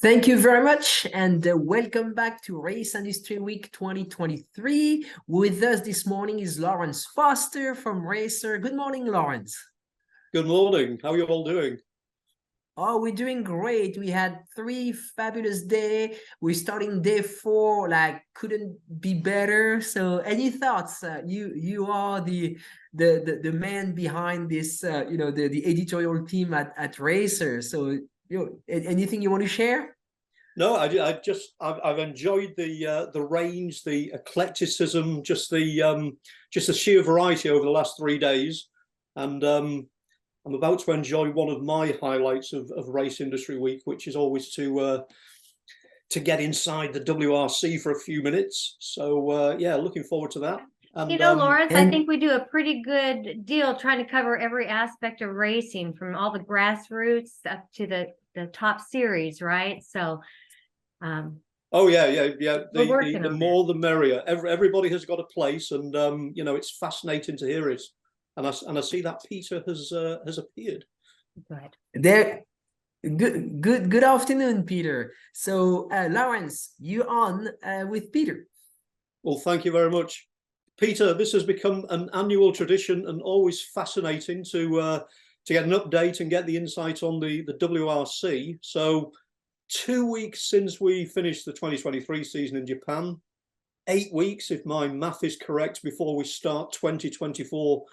Thank you very much, and welcome back to Race Industry Week 2023. With us this morning is Lawrence Foster from Racer. Good morning, Lawrence. Good morning. How are you all doing? Oh, we're doing great. We had 3 fabulous days. We're starting day 4, like couldn't be better. So, any thoughts? You are the man behind this. The editorial team at Racer. So, anything you want to share? No, I've enjoyed the range, the eclecticism, just the sheer variety over the last 3 days, and I'm about to enjoy one of my highlights of Race Industry Week, which is always to get inside the WRC for a few minutes. So yeah, looking forward to that. And, Lawrence, I think we do a pretty good deal trying to cover every aspect of racing, from all the grassroots up to the top series, right? So oh yeah. The more the merrier. Everybody has got a place, and it's fascinating to hear it. And I see that Peter has appeared. Good afternoon, Peter. So Lawrence, you're on with Peter. Well, thank you very much, Peter. This has become an annual tradition, and always fascinating to get an update and get the insight on the WRC. So 2 weeks since we finished the 2023 season in Japan, 8 weeks, if my math is correct, before we start 2024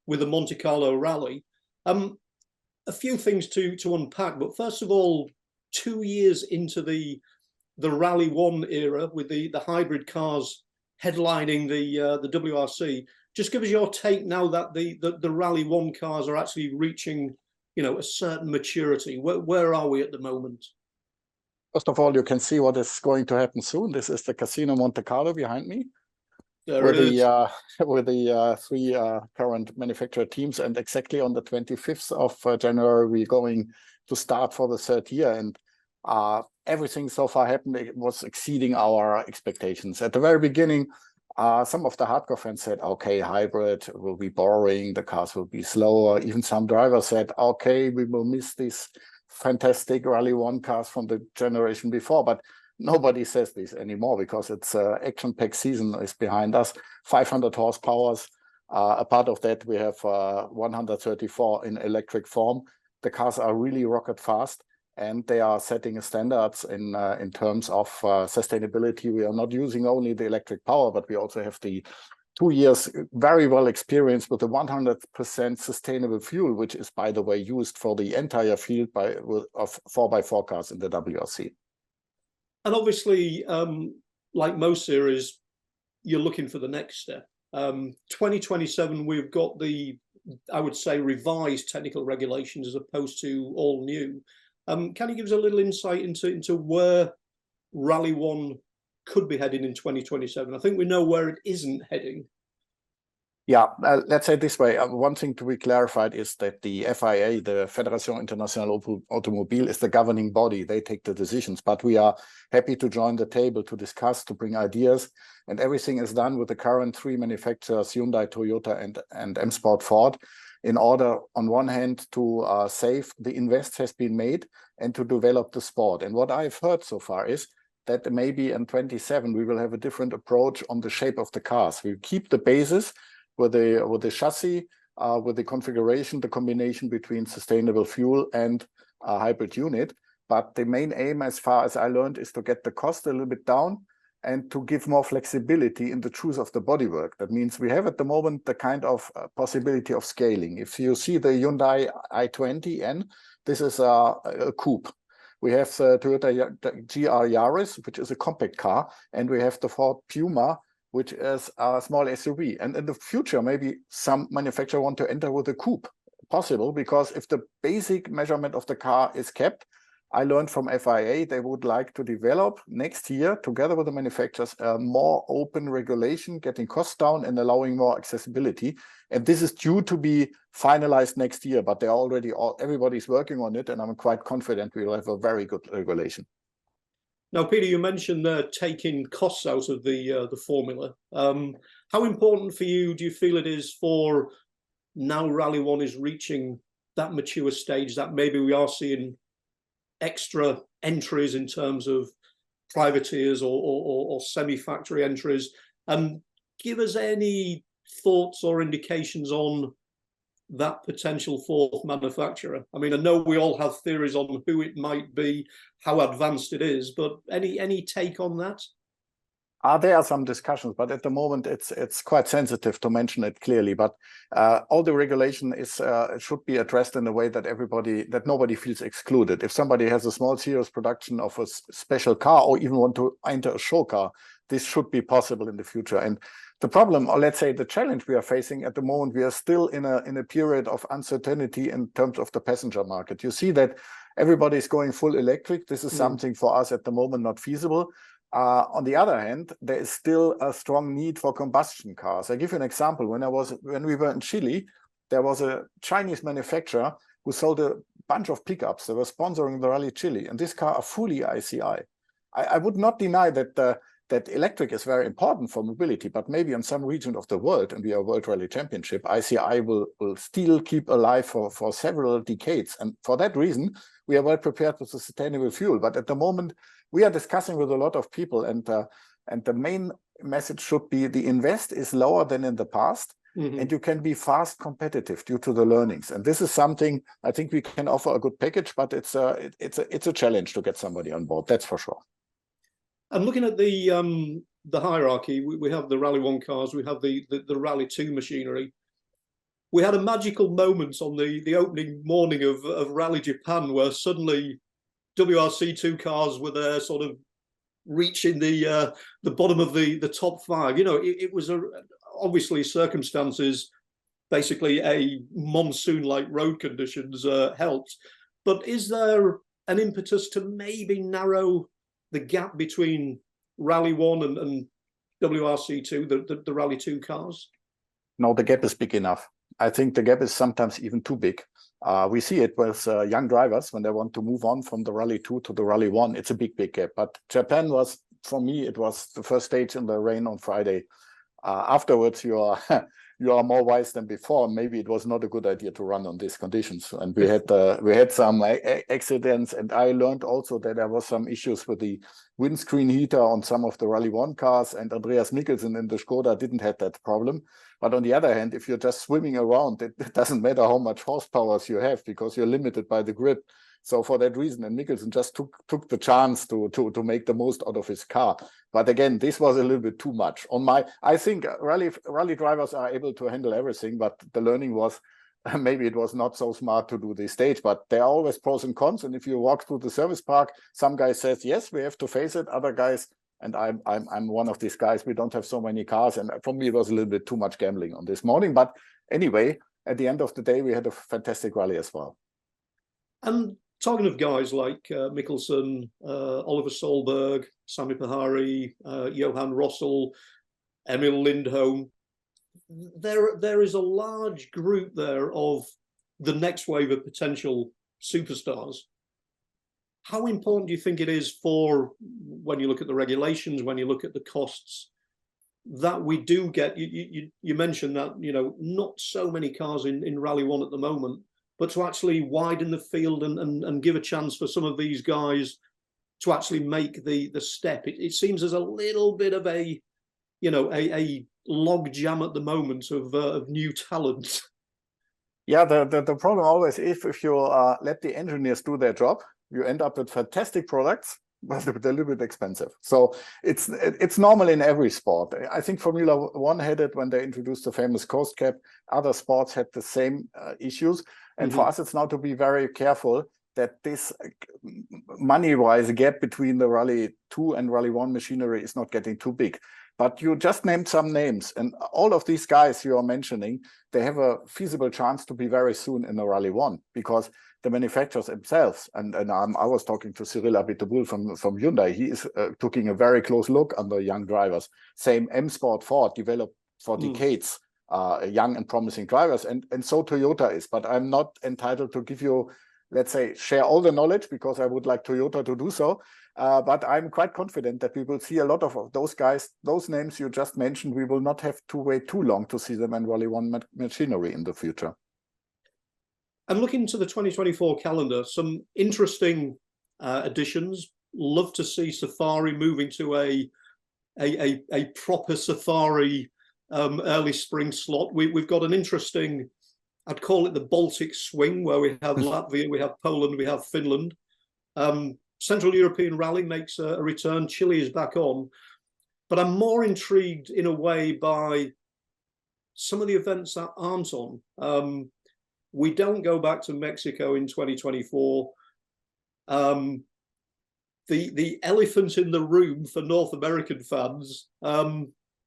with the Monte Carlo Rally. A few things to unpack, but first of all, 2 years into the Rally 1 era, with the hybrid cars headlining the WRC, just give us your take now that the Rally 1 cars are actually reaching a certain maturity. Where are we at the moment? First of all, you can see what is going to happen soon. This is the Casino Monte Carlo behind me. With the 3 current manufacturer teams, and exactly on the 25th of January we're going to start for the 3rd year, and everything so far happened. It was exceeding our expectations. At the very beginning, some of the hardcore fans said, okay, hybrid will be boring, the cars will be slower. Even some drivers said, okay, we will miss these fantastic Rally 1 cars from the generation before. But nobody says this anymore, because it's action-packed season is behind us. 500 horsepower. A part of that, we have 134 in electric form. The cars are really rocket fast, and they are setting standards in terms of sustainability. We are not using only the electric power, but we also have the 2 years very well experienced with the 100% sustainable fuel, which is, by the way, used for the entire field of 4x4 cars in the WRC. And obviously, like most series, you're looking for the next step. 2027, we've got I would say, revised technical regulations as opposed to all new. Can you give us a little insight into where Rally 1 could be heading in 2027? I think we know where it isn't heading. Yeah, let's say it this way. One thing to be clarified is that the FIA, the Fédération Internationale Automobile, is the governing body. They take the decisions, but we are happy to join the table to discuss, to bring ideas, and everything is done with the current 3 manufacturers, Hyundai, Toyota, and M Sport Ford, in order, on one hand, to save the invest has been made and to develop the sport. And what I've heard so far is that maybe in 27 we will have a different approach on the shape of the cars. We keep the basis with the chassis, with the configuration, the combination between sustainable fuel and a hybrid unit. But the main aim, as far as I learned, is to get the cost a little bit down and to give more flexibility in the choose of the bodywork. That means we have at the moment the kind of possibility of scaling. If you see the Hyundai i20N, this is a coupe. We have the Toyota GR Yaris, which is a compact car, and we have the Ford Puma, which is a small SUV. And in the future, maybe some manufacturer want to enter with a coupe. Possible, because if the basic measurement of the car is kept, I learned from FIA they would like to develop next year, together with the manufacturers, a more open regulation, getting costs down and allowing more accessibility. And this is due to be finalized next year, but they're already everybody's working on it, and I'm quite confident we will have a very good regulation. Now, Peter, you mentioned taking costs out of the formula. How important for you do you feel it is for now Rally 1 is reaching that mature stage that maybe we are seeing extra entries in terms of privateers or semi-factory entries, and give us any thoughts or indications on that potential fourth manufacturer. I mean, I know we all have theories on who it might be, how advanced it is, but any take on that? There are some discussions, but at the moment it's quite sensitive to mention it clearly. But all the regulation is should be addressed in a way that nobody feels excluded. If somebody has a small series production of a special car, or even want to enter a show car, this should be possible in the future. And the problem, or let's say the challenge we are facing at the moment, we are still in a period of uncertainty in terms of the passenger market. You see that everybody is going full electric. This is something for us at the moment not feasible. On the other hand, there is still a strong need for combustion cars. I give you an example. When we were in Chile, there was a Chinese manufacturer who sold a bunch of pickups. They were sponsoring the Rally Chile, and this car are fully ICI. I would not deny that that electric is very important for mobility, but maybe in some region of the world, and we are World Rally Championship, ICI will still keep alive for several decades. And for that reason, we are well prepared with the sustainable fuel. But at the moment, we are discussing with a lot of people, and the main message should be the invest is lower than in the past, and you can be fast competitive due to the learnings. And this is something I think we can offer a good package, but it's a challenge to get somebody on board. That's for sure. And looking at the hierarchy, we have the Rally 1 cars, we have the Rally 2 machinery. We had a magical moment on the opening morning of Rally Japan, where suddenly WRC2 cars were there, sort of reaching the bottom of the top 5. You know, it was obviously circumstances, basically a monsoon-like road conditions helped. But is there an impetus to maybe narrow the gap between Rally 1 and WRC2, the Rally 2 cars? No, the gap is big enough. I think the gap is sometimes even too big. We see it with young drivers when they want to move on from the Rally 2 to the Rally 1. It's a big gap. But Japan was, for me, it was the first stage in the rain on Friday. Afterwards, you are more wise than before. Maybe it was not a good idea to run on these conditions. And we had some accidents. And I learned also that there was some issues with the windscreen heater on some of the Rally 1 cars. And Andreas Mikkelsen in the Skoda didn't have that problem. But on the other hand, if you're just swimming around, it doesn't matter how much horsepower you have, because you're limited by the grip. So for that reason, and Mikkelsen just took the chance to make the most out of his car. But again, this was a little bit too much. I think rally drivers are able to handle everything, but the learning was maybe it was not so smart to do this stage. But there are always pros and cons. And if you walk through the service park, some guys says yes, we have to face it. Other guys, and I'm one of these guys, we don't have so many cars. And for me, it was a little bit too much gambling on this morning. But anyway, at the end of the day, we had a fantastic rally as well. And talking of guys like Mikkelsen, Oliver Solberg, Sami Pahari, Johan Rossel, Emil Lindholm, there is a large group there of the next wave of potential superstars. How important do you think it is for, when you look at the regulations, when you look at the costs, that we do get, you mentioned that, you know, not so many cars in Rally 1 at the moment, but to actually widen the field and give a chance for some of these guys to actually make the step. It seems there's a little bit of a log jam at the moment of new talent. Yeah, the problem always is if you let the engineers do their job, you end up with fantastic products, but they're a little bit expensive. So it's normal in every sport. I think Formula 1 had it when they introduced the famous coast cap. Other sports had the same issues. And for us, it's now to be very careful that this money-wise gap between the Rally 2 and Rally 1 machinery is not getting too big. But you just named some names, and all of these guys you are mentioning, they have a feasible chance to be very soon in the Rally 1, because the manufacturers themselves, and I was talking to Cyril Abiteboul from Hyundai, he is taking a very close look on the young drivers. Same M Sport Ford developed for decades young and promising drivers, and so Toyota is. But I'm not entitled to give you, let's say, share all the knowledge, because I would like Toyota to do so. But I'm quite confident that we will see a lot of those guys, those names you just mentioned. We will not have to wait too long to see them in Rally 1 machinery in the future. And looking to the 2024 calendar, some interesting additions. Love to see Safari moving to a proper Safari early spring slot. We've got an interesting, I'd call it the Baltic swing, where we have Latvia, we have Poland, we have Finland. Central European Rally makes a return. Chile is back on. But I'm more intrigued in a way by some of the events that aren't on. We don't go back to Mexico in 2024. The elephant in the room for North American fans,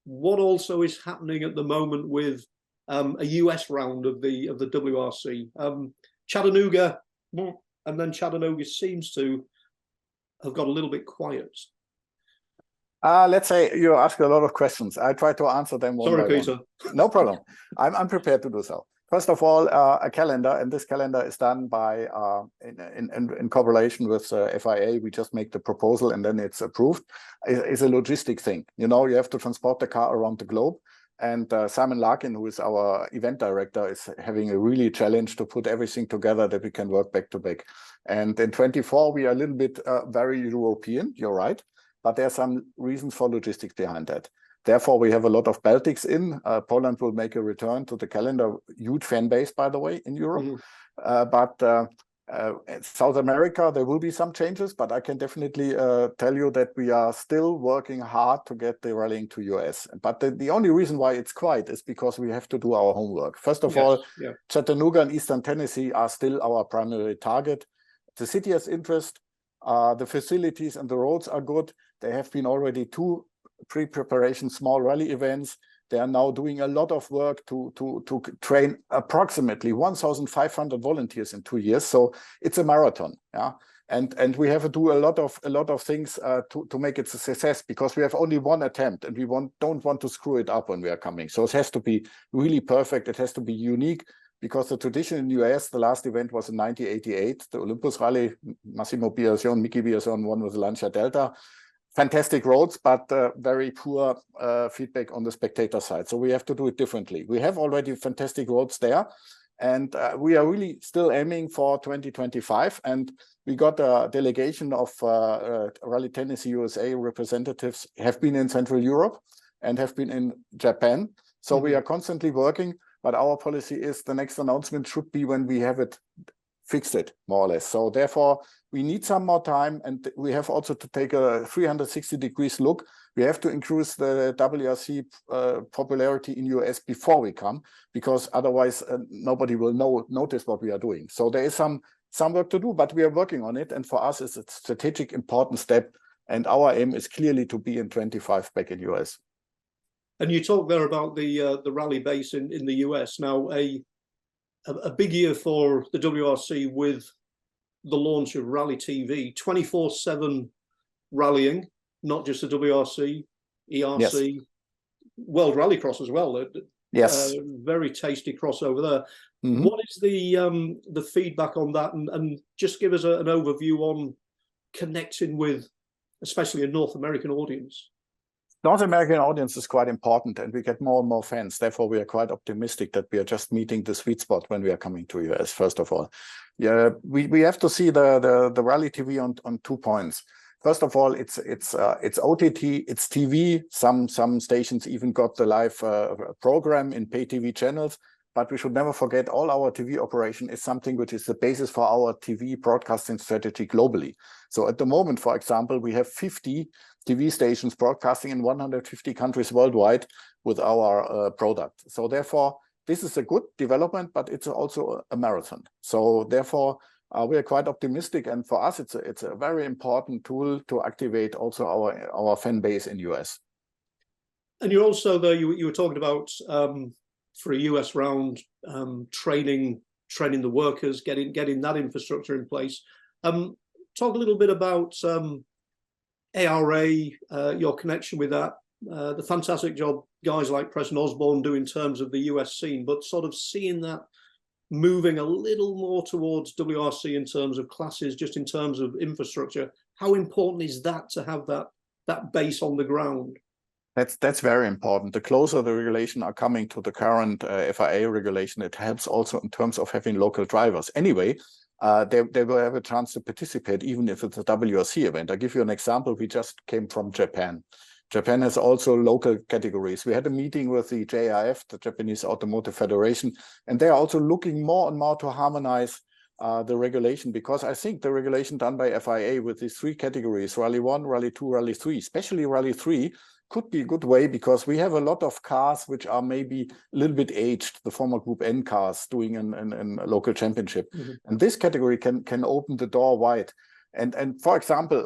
what also is happening at the moment with a US round of the WRC. Chattanooga, and then Chattanooga seems to have got a little bit quiet. Let's say you ask a lot of questions. I try to answer them one by Peter. one. No problem. I'm prepared to do so. First of all, a calendar, and this calendar is done by in correlation with FIA. We just make the proposal and then it's approved. It's a logistic thing. You know, you have to transport the car around the globe. And Simon Larkin, who is our event director, is having a really challenge to put everything together that we can work back to back. And in 24, we are a little bit very European, you're right, but there are some reasons for logistics behind that. Therefore, we have a lot of Baltics in. Poland will make a return to the calendar. Huge fan base, by the way, in Europe. But South America, there will be some changes, but I can definitely tell you that we are still working hard to get the rallying to US. But the only reason why it's quiet is because we have to do our homework. First of all, Chattanooga and Eastern Tennessee are still our primary target. The city has interest. The facilities and the roads are good. There have been already 2 pre-preparation small rally events. They are now doing a lot of work to train approximately 1,500 volunteers in 2 years. So it's a marathon, yeah. And we have to do a lot of things to make it a success, because we have only one attempt and we don't want to screw it up when we are coming. So it has to be really perfect. It has to be unique, because the tradition in the US, the last event was in 1988, the Olympus Rally. Massimo Biasion, Mickey Biasion won with the Lancia Delta. Fantastic roads, but very poor feedback on the spectator side. So we have to do it differently. We have already fantastic roads there, and we are really still aiming for 2025. And we got a delegation of Rally Tennessee USA representatives have been in Central Europe and have been in Japan. So we are constantly working, but our policy is the next announcement should be when we have it fixed, it more or less. So therefore, we need some more time, and we have also to take a 360 degrees look. We have to increase the WRC popularity in US before we come, because otherwise nobody will notice what we are doing. So there is some work to do, but we are working on it. And for us, it's a strategic important step. And our aim is clearly to be in 25 back in US. And you talk there about the rally base in the US. Now, a big year for the WRC with the launch of Rally TV, 24/7 rallying, not just the WRC, ERC, World Rallycross as well. Yes, very tasty crossover there. What is the feedback on that, and just give us an overview on connecting with, especially a North American audience? North American audience is quite important, and we get more and more fans. Therefore, we are quite optimistic that we are just meeting the sweet spot when we are coming to US. First of all, we have to see the Rally TV on 2 points. First of all, it's OTT, it's TV. Some stations even got the live program in pay TV channels. But we should never forget, all our TV operation is something which is the basis for our TV broadcasting strategy globally. So at the moment, for example, we have 50 TV stations broadcasting in 150 countries worldwide with our product. So therefore, this is a good development, but it's also a marathon. So therefore, we are quite optimistic. And for us, it's a very important tool to activate also our fan base in US. And you're also there, you were talking about for a US round, training the workers, getting that infrastructure in place. Talk a little bit about ARA, your connection with that, the fantastic job guys like Preston Osborne do in terms of the US scene, but sort of seeing that moving a little more towards WRC in terms of classes, just in terms of infrastructure. How important is that to have that base on the ground? That's very important. The closer the regulation are coming to the current FIA regulation, it helps also in terms of having local drivers. Anyway, they will have a chance to participate, even if it's a WRC event. I'll give you an example. We just came from Japan. Japan has also local categories. We had a meeting with the JIF, the Japanese Automotive Federation, and they are also looking more and more to harmonize the regulation, because I think the regulation done by FIA with these 3 categories, Rally 1, Rally 2, Rally 3, especially Rally 3, could be a good way, because we have a lot of cars which are maybe a little bit aged, the former Group N cars doing a local championship. And this category can open the door wide. And for example,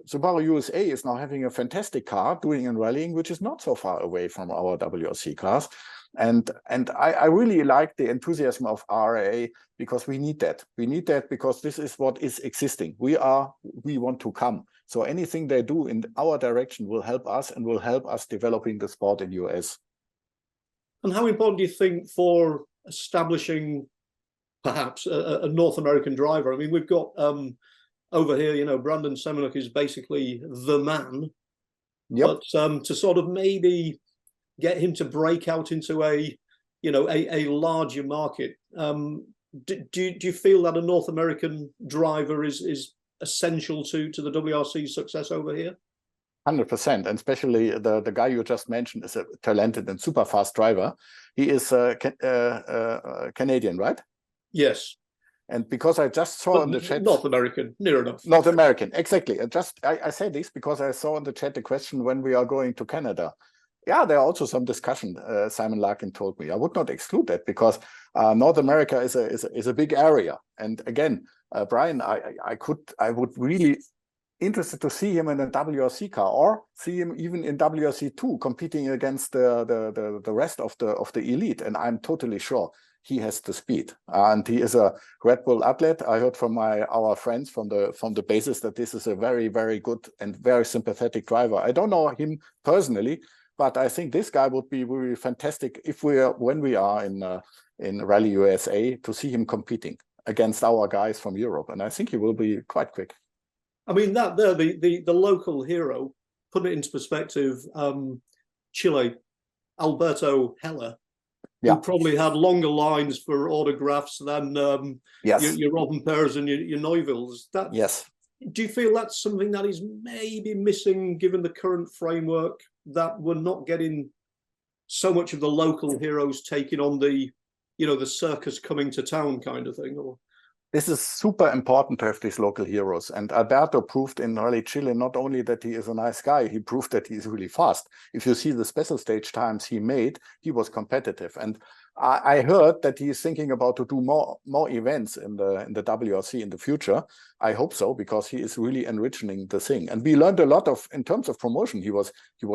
Subaru USA is now having a fantastic car doing in rallying, which is not so far away from our WRC cars. And I really like the enthusiasm of RAA, because we need that. We need that because this is what is existing. We want to come. So anything they do in our direction will help us, and will help us developing the sport in US. And how important do you think for establishing perhaps a North American driver? I mean, we've got over here, you know, Brandon Semenuk is basically the man. Yep. But to sort of maybe get him to break out into a larger market, do you feel that a North American driver is essential to the WRC's success over here? 100%, and especially the guy you just mentioned is a talented and super fast driver. He is Canadian, right? Yes. And because I just saw in the chat, North American, near enough. North American, exactly. I say this because I saw in the chat the question when we are going to Canada. Yeah, there are also some discussion. Simon Larkin told me. I would not exclude that, because North America is a big area. And again, Brian, I would really interested to see him in a WRC car, or see him even in WRC2 competing against the rest of the elite. And I'm totally sure he has the speed, and he is a Red Bull athlete. I heard from our friends from the bases that this is a very, very good and very sympathetic driver. I don't know him personally, but I think this guy would be really fantastic when we are in Rally USA, to see him competing against our guys from Europe, and I think he will be quite quick. I mean, the local hero, put it into perspective, Chile, Alberto Heller, who probably had longer lines for autographs than your Robin Perez and your Neuvilles. Yes. Do you feel that's something that is maybe missing, given the current framework, that we're not getting so much of the local heroes taking on the circus coming to town kind of thing? Or this is super important to have these local heroes. And Alberto proved in Rally Chile not only that he is a nice guy, he proved that he is really fast. If you see the special stage times he made, he was competitive. And I heard that he is thinking about to do more events in the WRC in the future. I hope so, because he is really enriching the thing. And we learned a lot in terms of promotion. He was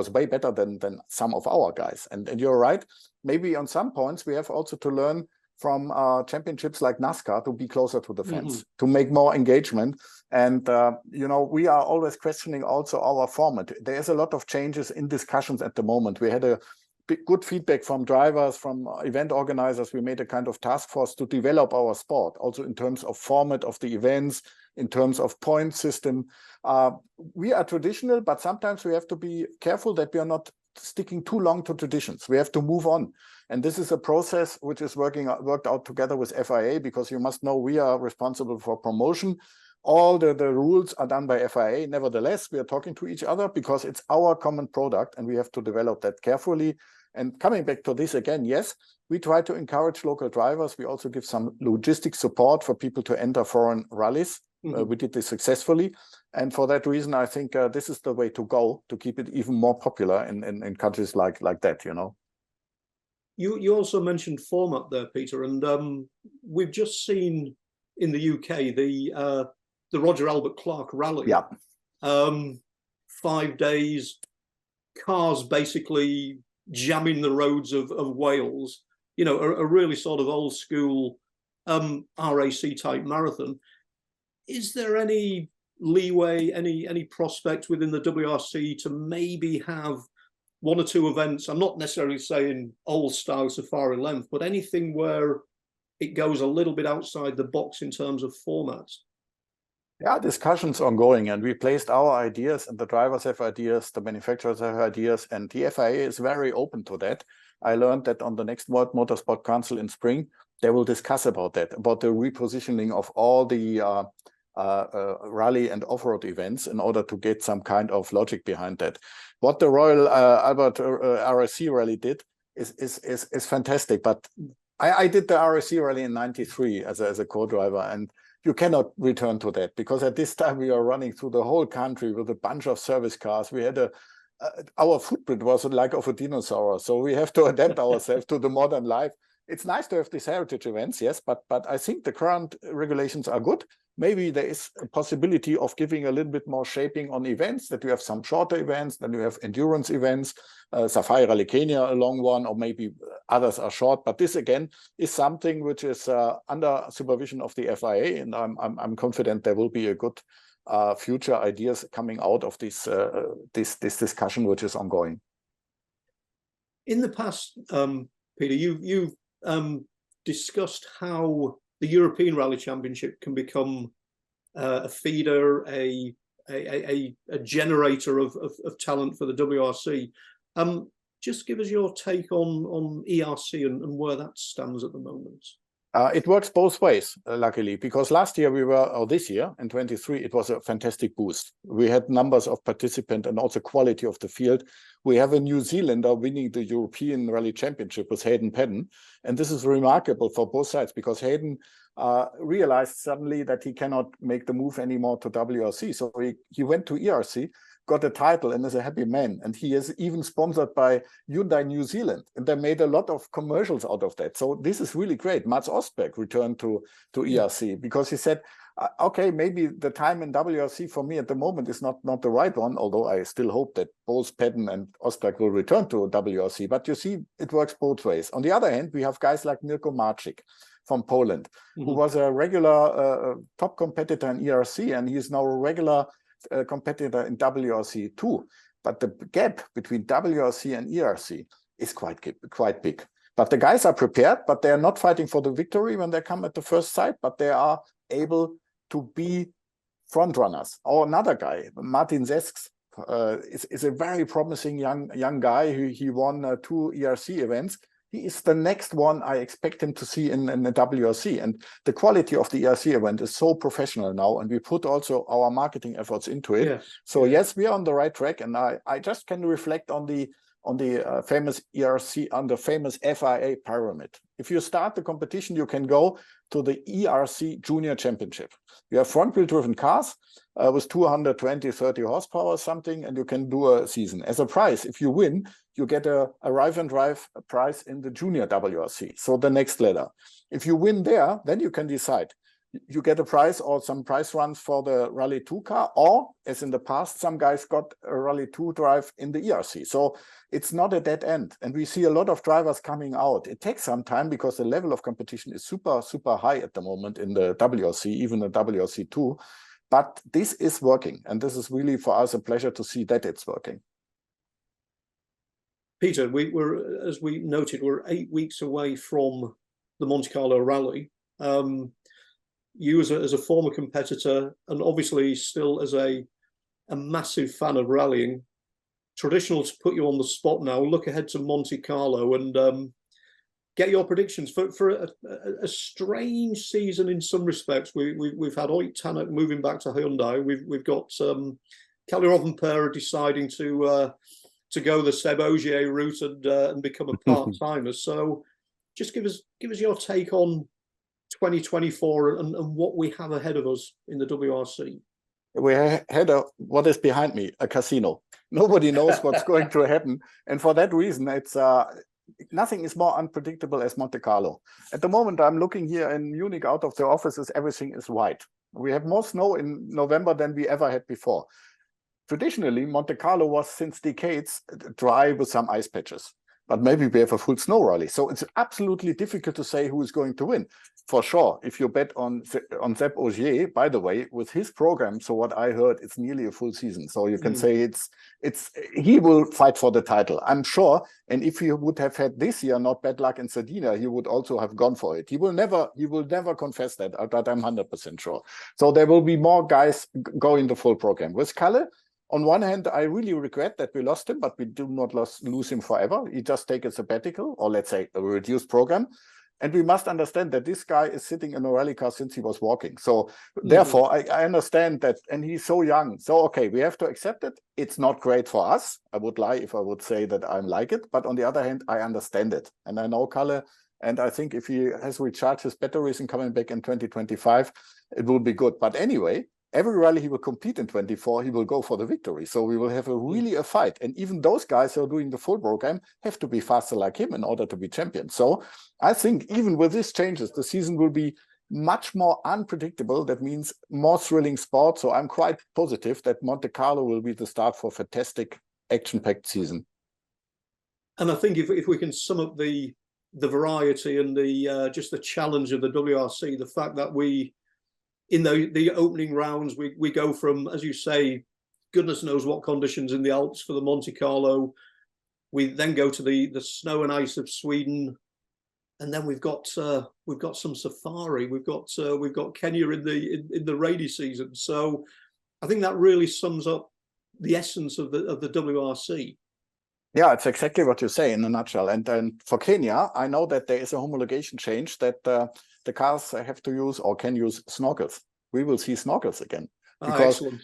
way better than some of our guys. And you're right. Maybe on some points we have also to learn from championships like NASCAR to be closer to the fans, to make more engagement. And, we are always questioning also our format. There's a lot of changes in discussions at the moment. We had a good feedback from drivers, from event organizers. We made a kind of task force to develop our sport, also in terms of format of the events, in terms of point system. We are traditional, but sometimes we have to be careful that we are not sticking too long to traditions. We have to move on. And this is a process which is worked out together with FIA, because you must know we are responsible for promotion. All the rules are done by FIA. Nevertheless, we are talking to each other because it's our common product, and we have to develop that carefully. And coming back to this again, yes, we try to encourage local drivers. We also give some logistic support for people to enter foreign rallies. We did this successfully. And for that reason, I think this is the way to go, to keep it even more popular in countries like that, You also mentioned format there, Peter, and we've just seen in the UK the Roger Albert Clark Rally. Yeah. 5 days, cars basically jamming the roads of Wales. A really sort of old school RAC type marathon. Is there any leeway, any prospect within the WRC to maybe have one or two events? I'm not necessarily saying old style safari length, but anything where it goes a little bit outside the box in terms of formats. Yeah, discussions ongoing, and we placed our ideas, and the drivers have ideas, the manufacturers have ideas, and the FIA is very open to that. I learned that on the next World Motorsport Council in spring, they will discuss about that, about the repositioning of all the rally and off-road events in order to get some kind of logic behind that. What the Royal Albert RSC Rally did is fantastic. But I did the RSC Rally in '93 as a co-driver, and you cannot return to that, because at this time we are running through the whole country with a bunch of service cars. We had our footprint was like of a dinosaur, so we have to adapt ourselves to the modern life. It's nice to have these heritage events, yes, but I think the current regulations are good. Maybe there is a possibility of giving a little bit more shaping on events, that you have some shorter events, then you have endurance events, Safari Rally Kenya, a long one, or maybe others are short. But this again is something which is under supervision of the FIA, and I'm confident there will be a good future ideas coming out of this discussion which is ongoing. In the past, Peter, you've discussed how the European Rally Championship can become a feeder, a generator of talent for the WRC. Just give us your take on ERC and where that stands at the moment. It works both ways, luckily, because last year or this year in '23, it was a fantastic boost. We had numbers of participants and also quality of the field. We have a New Zealander winning the European Rally Championship with Hayden Paddon. And this is remarkable for both sides, because Hayden realized suddenly that he cannot make the move anymore to WRC. So he went to ERC, got a title, and is a happy man. And he is even sponsored by Hyundai New Zealand. And they made a lot of commercials out of that. So this is really great. Mats Osberg returned to ERC because he said, okay, maybe the time in WRC for me at the moment is not the right one, although I still hope that both Paddon and Osberg will return to WRC. But you see, it works both ways. On the other hand, we have guys like Mirko Marcik from Poland, who was a regular top competitor in ERC, and he is now a regular competitor in WRC too. But the gap between WRC and ERC is quite big. But the guys are prepared, but they are not fighting for the victory when they come at the first sight, but they are able to be front runners. Or another guy, Martin Zesks, is a very promising young guy. He won 2 ERC events. He is the next one I expect him to see in the WRC. And the quality of the ERC event is so professional now, and we put also our marketing efforts into it. Yes. So yes, we are on the right track. And I just can reflect on the famous ERC, on the famous FIA pyramid. If you start the competition, you can go to the ERC Junior Championship. You have front-wheel driven cars with 220, 30 horsepower or something, and you can do a season. As a prize, if you win, you get a arrive and drive prize in the Junior WRC, so the next ladder. If you win there, then you can decide. You get a prize or some prize runs for the Rally 2 car, or as in the past, some guys got a Rally 2 drive in the ERC. So it's not a dead end. And we see a lot of drivers coming out. It takes some time because the level of competition is super, super high at the moment in the WRC, even the WRC 2. But this is working. And this is really for us a pleasure to see that it's working. Peter, as we noted, we're 8 weeks away from the Monte Carlo Rally. You as a former competitor, and obviously still as a massive fan of rallying, traditional to put you on the spot now, look ahead to Monte Carlo and get your predictions for a strange season in some respects. We've had Oyt Tanak moving back to Hyundai. We've got Kelly Rovanpera deciding to go the Seb Ogier route and become a part-timer. So just give us your take on 2024 and what we have ahead of us in the WRC. We had what is behind me, a casino. Nobody knows what's going to happen. And for that reason, it's nothing is more unpredictable as Monte Carlo. At the moment, I'm looking here in Munich out of the offices, everything is white. We have more snow in November than we ever had before. Traditionally, Monte Carlo was since decades dry with some ice patches. But maybe we have a full snow rally. So it's absolutely difficult to say who is going to win. For sure, if you bet on Seb Ogier, by the way, with his program, so what I heard, it's nearly a full season. So you can say he will fight for the title, I'm sure. And if he would have had this year not bad luck in Sardinia, he would also have gone for it. He will never confess that I'm 100% sure. So there will be more guys going the full program. With Kalle, on one hand, I really regret that we lost him, but we do not lose him forever. He just take a sabbatical, or let's say a reduced program. And we must understand that this guy is sitting in a rally car since he was walking. So therefore, I understand that, and he's so young. So, okay, we have to accept it. It's not great for us. I would lie if I would say that I like it. But on the other hand, I understand it. And I know Kalle, and I think if he has recharged his batteries and coming back in 2025, it will be good. But anyway, every rally he will compete in 24, he will go for the victory. So we will have a fight. And even those guys who are doing the full program have to be faster like him in order to be champion. So I think even with these changes, the season will be much more unpredictable. That means more thrilling sport. So I'm quite positive that Monte Carlo will be the start for a fantastic action-packed season. And I think if we can sum up the variety and the just the challenge of the WRC, the fact that we, in the opening rounds, we go from, as you say, goodness knows what conditions in the Alps for the Monte Carlo. We then go to the snow and ice of Sweden, and then we've got some safari. We've got Kenya in the rainy season. So I think that really sums up the essence of the WRC. Yeah, it's exactly what you say in a nutshell. And for Kenya, I know that there is a homologation change that the cars have to use or can use snorkels. We will see snorkels again. Because, excellent.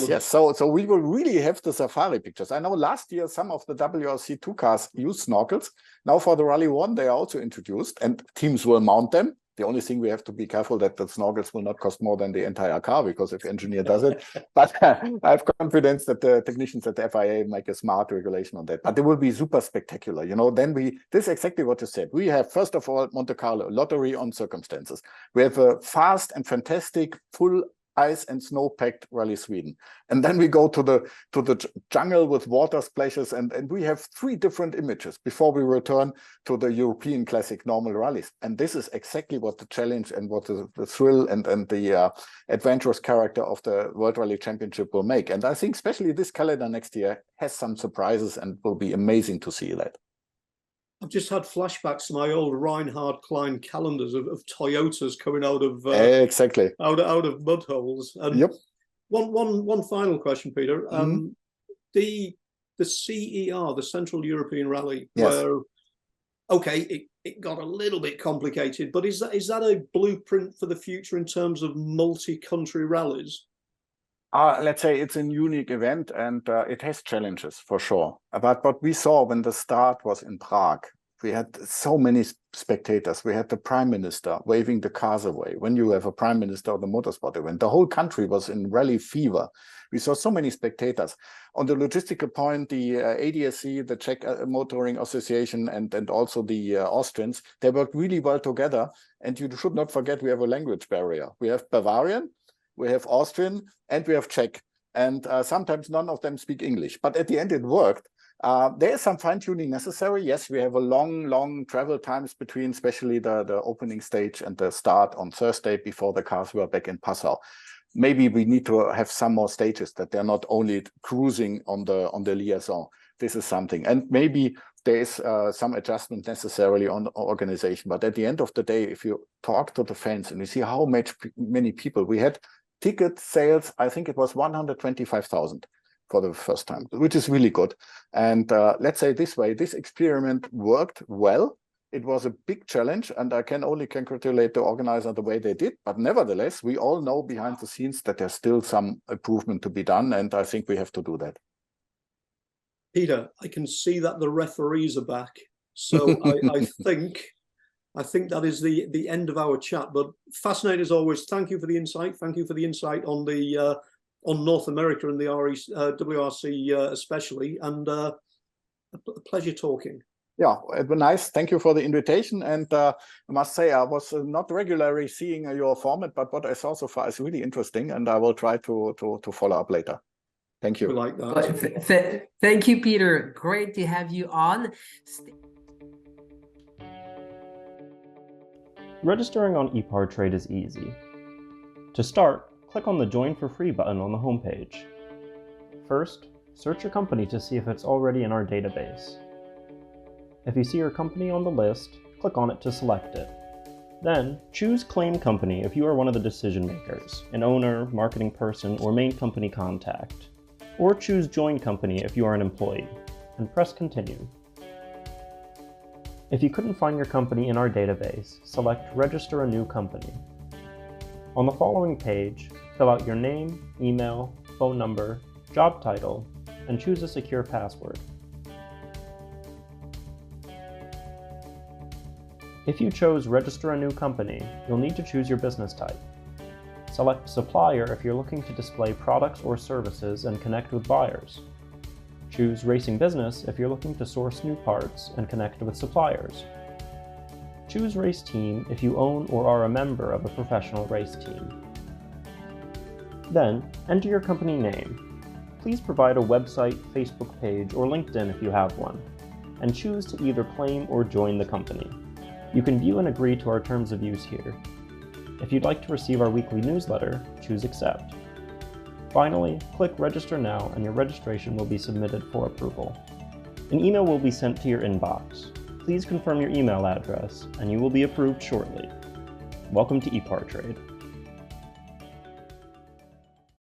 Yes. So we will really have the safari pictures. I know last year some of the WRC2 cars used snorkels. Now for the Rally 1, they are also introduced, and teams will mount them. The only thing we have to be careful that the snorkels will not cost more than the entire car, because if engineer does it. But I have confidence that the technicians at the FIA make a smart regulation on that. But it will be super spectacular. You know, then this is exactly what you said. We have, first of all, Monte Carlo, lottery on circumstances. We have a fast and fantastic full ice and snow-packed Rally Sweden. And then we go to the jungle with water splashes, and we have 3 different images before we return to the European classic normal rallies. And this is exactly what the challenge and what the thrill and the adventurous character of the World Rally Championship will make. And I think especially this calendar next year has some surprises and will be amazing to see that. I've just had flashbacks to my old Reinhard Klein calendars of Toyotas coming out of exactly out of mud holes. And yep. One final question, Peter. The CER, the Central European Rally, yes. where it got a little bit complicated, but is that a blueprint for the future in terms of multi-country rallies? Let's say it's a unique event, and it has challenges for sure. But what we saw when the start was in Prague, we had so many spectators. We had the prime minister waving the cars away. When you have a prime minister of the motorsport event, the whole country was in rally fever. We saw so many spectators. On the logistical point, the ADSC, the Czech Motoring Association, and also the Austrians, they worked really well together. And you should not forget, we have a language barrier. We have Bavarian, we have Austrian, and we have Czech. And sometimes none of them speak English. But at the end, it worked. There is some fine-tuning necessary. Yes, we have a long travel times between, especially the opening stage and the start on Thursday before the cars were back in Passau. Maybe we need to have some more stages, that they're not only cruising on the liaison. This is something. And maybe there is some adjustment necessarily on organization. But at the end of the day, if you talk to the fans and you see how many people we had, ticket sales, I think it was 125,000 for the first time, which is really good. And let's say this way, this experiment worked well. It was a big challenge, and I can only congratulate the organizer the way they did. But nevertheless, we all know behind the scenes that there's still some improvement to be done, and I think we have to do that. Peter, I can see that the referees are back. So I think that is the end of our chat. But fascinating as always. Thank you for the insight. Thank you for the insight on the on North America and the WRC especially. And a pleasure talking. Yeah, it was nice. Thank you for the invitation. And I must say, I was not regularly seeing your format, but what I saw so far is really interesting, and I will try to follow up later. Thank you. We like that. Thank you, Peter. Great to have you on. Registering on EPARTRADE is easy. To start, click on the Join for Free button on the homepage. First, search your company to see if it's already in our database. If you see your company on the list, click on it to select it. Then, choose Claim Company if you are one of the decision makers, an owner, marketing person, or main company contact. Or choose Join Company if you are an employee, and press Continue. If you couldn't find your company in our database, select Register a New Company. On the following page, fill out your name, email, phone number, job title, and choose a secure password. If you chose Register a New Company, you'll need to choose your business type. Select Supplier if you're looking to display products or services and connect with buyers. Choose Racing Business if you're looking to source new parts and connect with suppliers. Choose Race Team if you own or are a member of a professional race team. Then, enter your company name. Please provide a website, Facebook page, or LinkedIn if you have one, and choose to either claim or join the company. You can view and agree to our terms of use here. If you'd like to receive our weekly newsletter, choose Accept. Finally, click Register Now and your registration will be submitted for approval. An email will be sent to your inbox. Please confirm your email address and you will be approved shortly. Welcome to EPARTRADE.